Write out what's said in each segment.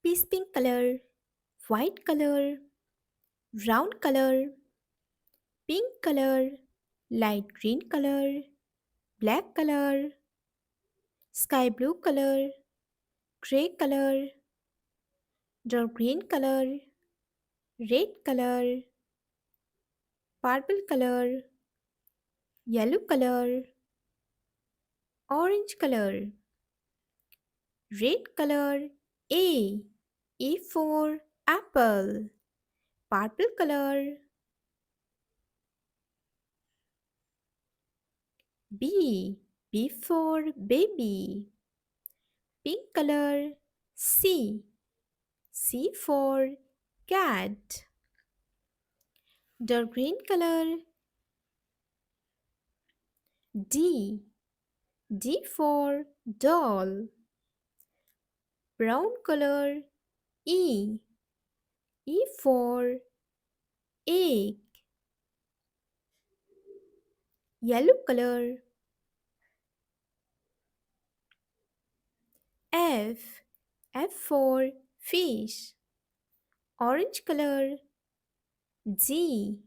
peace pink color, white color, round color, pink color, light green color, black color, sky blue color, gray color, dark green color, red color, purple color, yellow color, orange color, red color. A. A for apple. Purple color. B. B for baby. Pink color. C. C for cat. Dark green color. D. D for doll. Brown color. E. E for egg. Yellow color. F. F for fish. Orange color. G.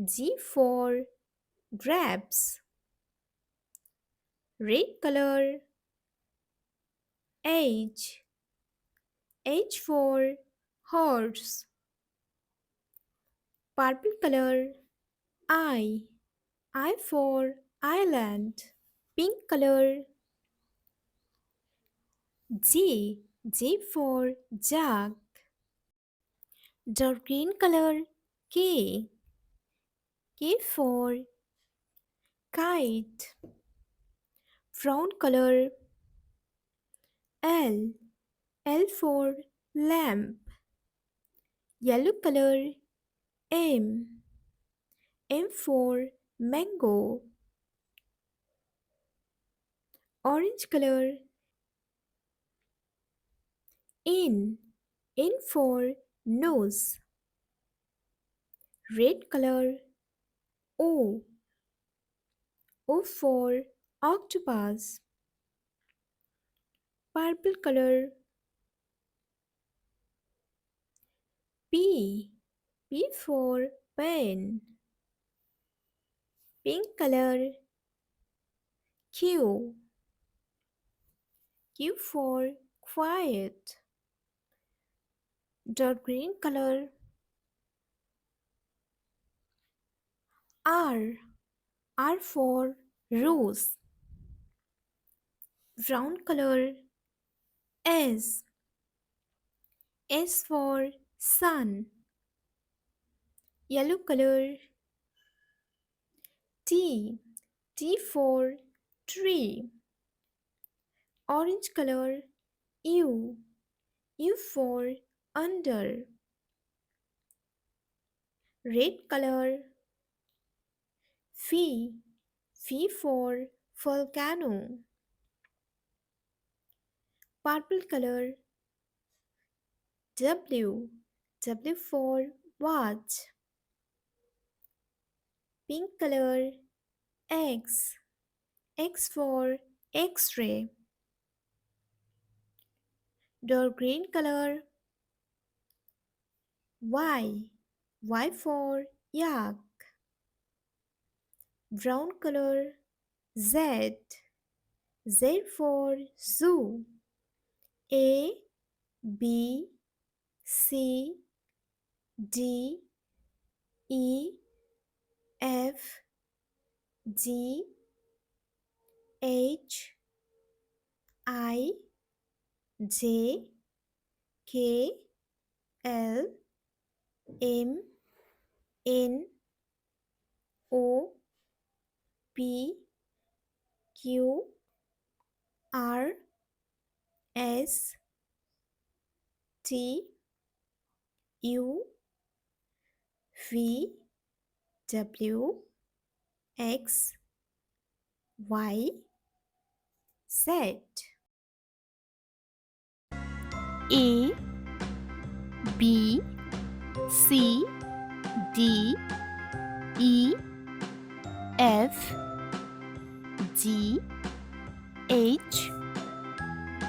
G for grapes. Red color. H. H for horse. Purple color. I. I for island. Pink color. J. J for jug. Dark green color. K. K for kite. Brown color. L. L for lamp. Yellow color. M. M for mango. Orange color. N. N for nose. Red color. O. O for octopus. Purple color. P. P for pen. Pink color. Q. Q for quiet. Dark green color. R. R for rose. Brown color. S. S for sun. Yellow color. T. T for tree. Orange color. U. U for under. Red color. V. V for volcano. Purple color. W. W for watch. Pink color. X. X for X-ray. Dark green color. Y. Y for yak. Brown color. Z. Z for zoo. A, B, C, D, E, F, G, H, I, J, K, L, M, N, O, P, Q, R, S, T, U, V, W, X, Y, Z. A, B, C, D, E, F, G, H,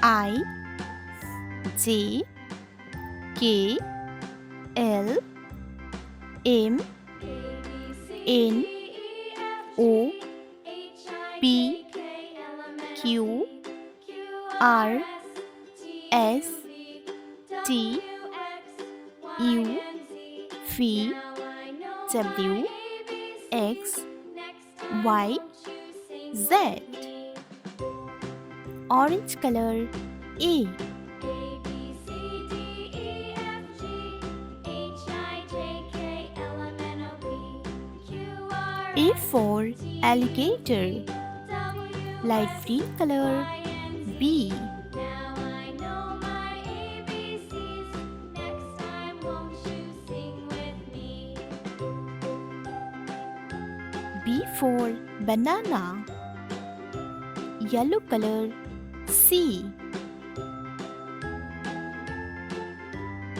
I, J K L M N O P Q R S T U V W X Y Z. Orange color A. A for alligator. Light green color B. B for banana. Yellow color C.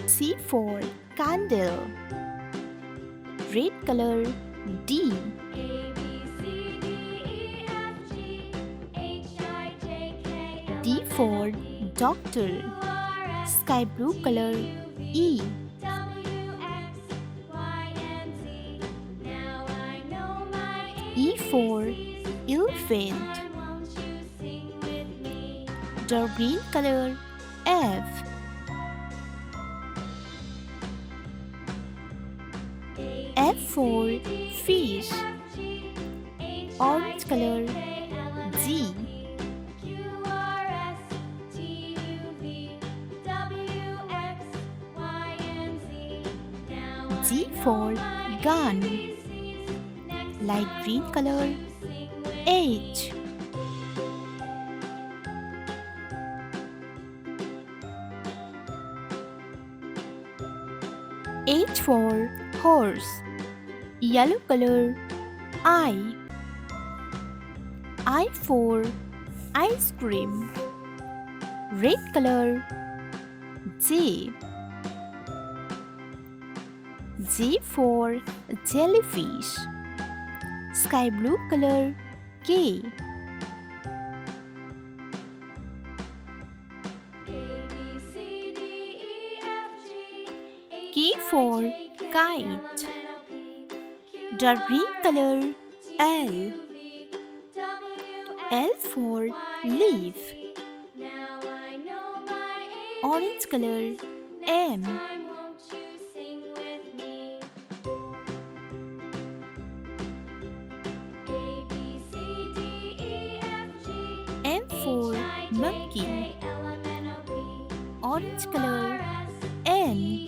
C for candle. Red color D. D for doctor. Sky blue color E. E for elephant. Dark green color F. F for fish. Orange color G. G for gun. Light green color H. H for horse. Yellow color I. I for ice cream. Red color J. J for jellyfish. Sky blue color K. K for kite. Dark green color L. L for leaf. Orange color M. M for monkey. Orange color N.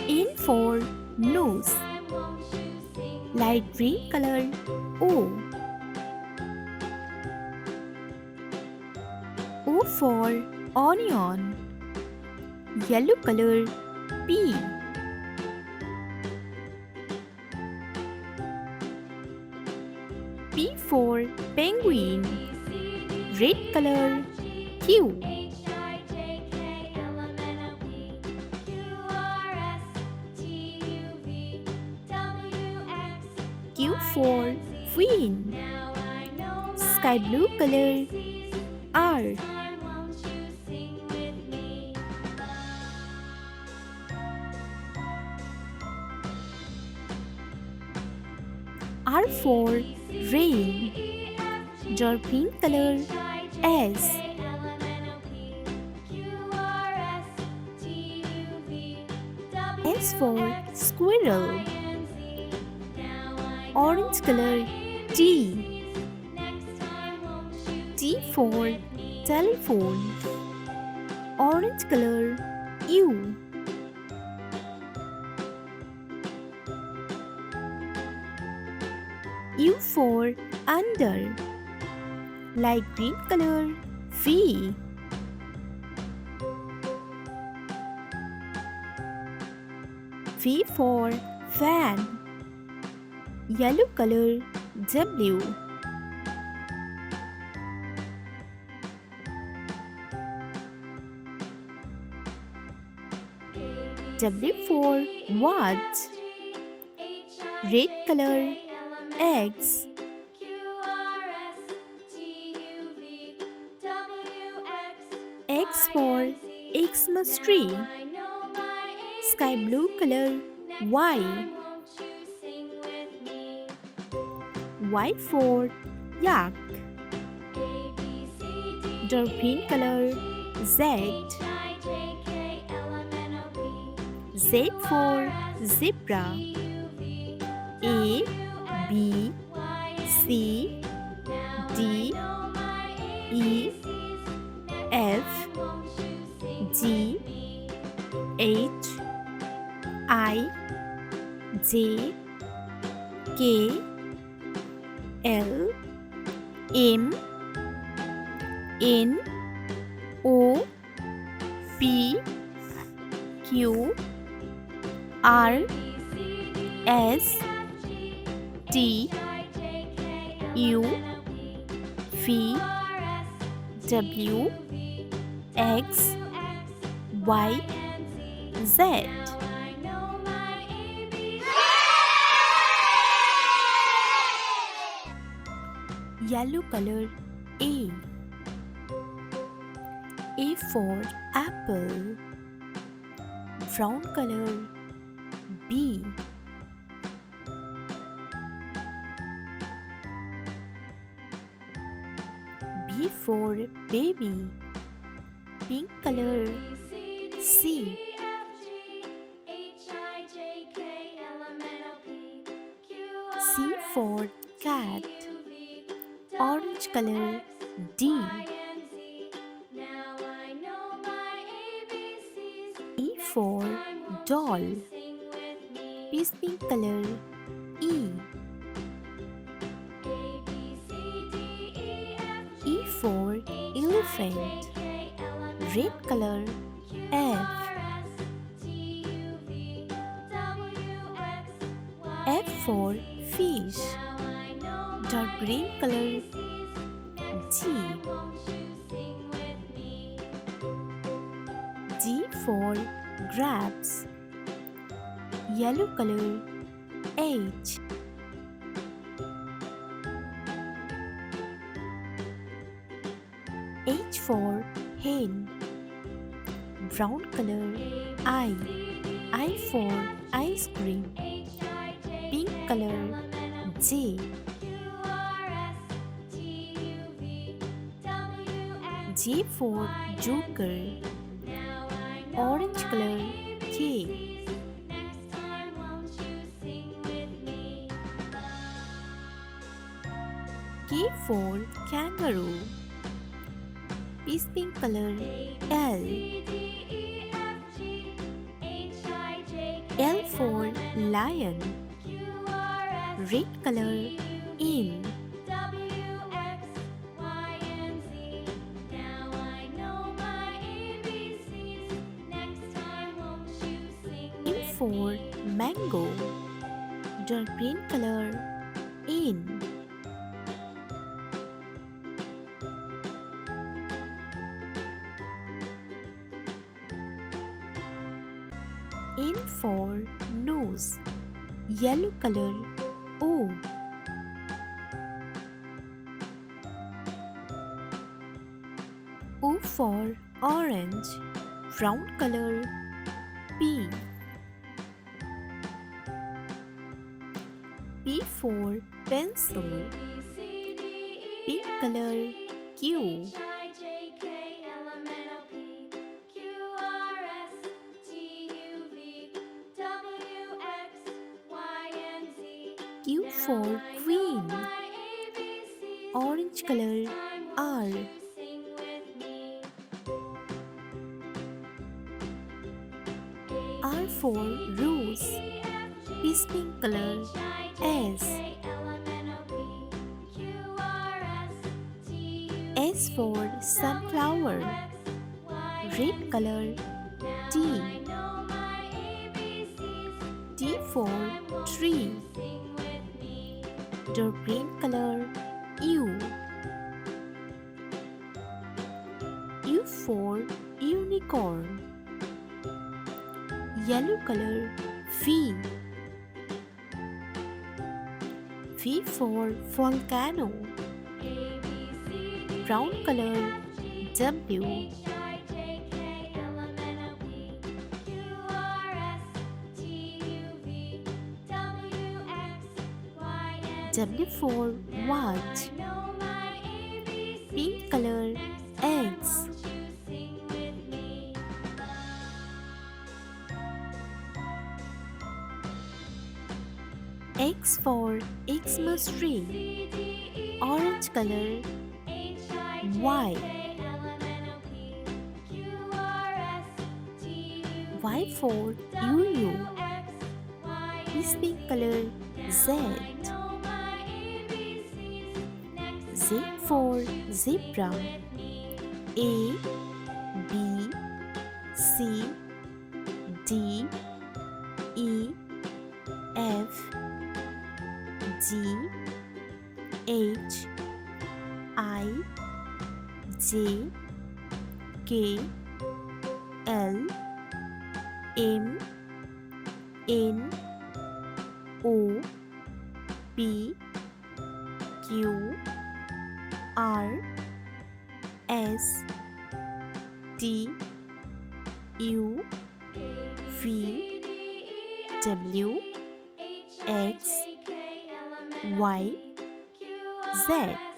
N for nose. Light green color O. O for onion. Yellow color P. P for penguin. Red color Q. Q for queen. Sky blue color R. R for rain. Dark green color S. S for squirrel. Orange color T. T for telephone. Orange color U. U for under. Light green color V. V for fan. Yellow color W. W for what? Red color X. for Xmas tree. Sky blue color Y. Y for yak. Dark green color Z. Z for zebra. A B C D E F G H I J K L M N O P Q R S T U V W X Y Z. Yellow color A. A for apple. Brown color B. B for baby. Pink color C. C for cat. Orange color D. E for doll. Peace pink color E. E for elephant. Red color F. F for fish. Dark green color G. G for grapes. Yellow color H. H for hen. Brown color I. I for ice cream. Pink color J. J for joker. Orange color K. K for kangaroo. Peace pink color L. L for lion. Red color M. M for mango. Dark green color N. N for nose. Yellow color O. O for orange. Brown color P. P for pencil. Pink color Q. Q for queen. Orange color R. R for rose. Peace pink color S. S for sunflower. Red color T. T for tree. Dark green color U. U for unicorn. Yellow color V. V for volcano. Brown color W. W for watch. know my Pink ABCs. color Next time, eggs. won't you sing with me? X for A, Xmas B, tree. C, D, E, F, Orange color G, H, I, J, Y. K, L, M, N, O, P, Q, R, S, T, U, Y V, for W, UU. X, Y, This and pink Z. color Now Z. I know my ABCs. Next Z time, won't for you sing zebra. with me? A B C D E F G H I J K L M N O P Q R S T U A, B, V C, D, E, F, W G, H, I, X J, K, L, M, N, O, Y P, Q, R, Z.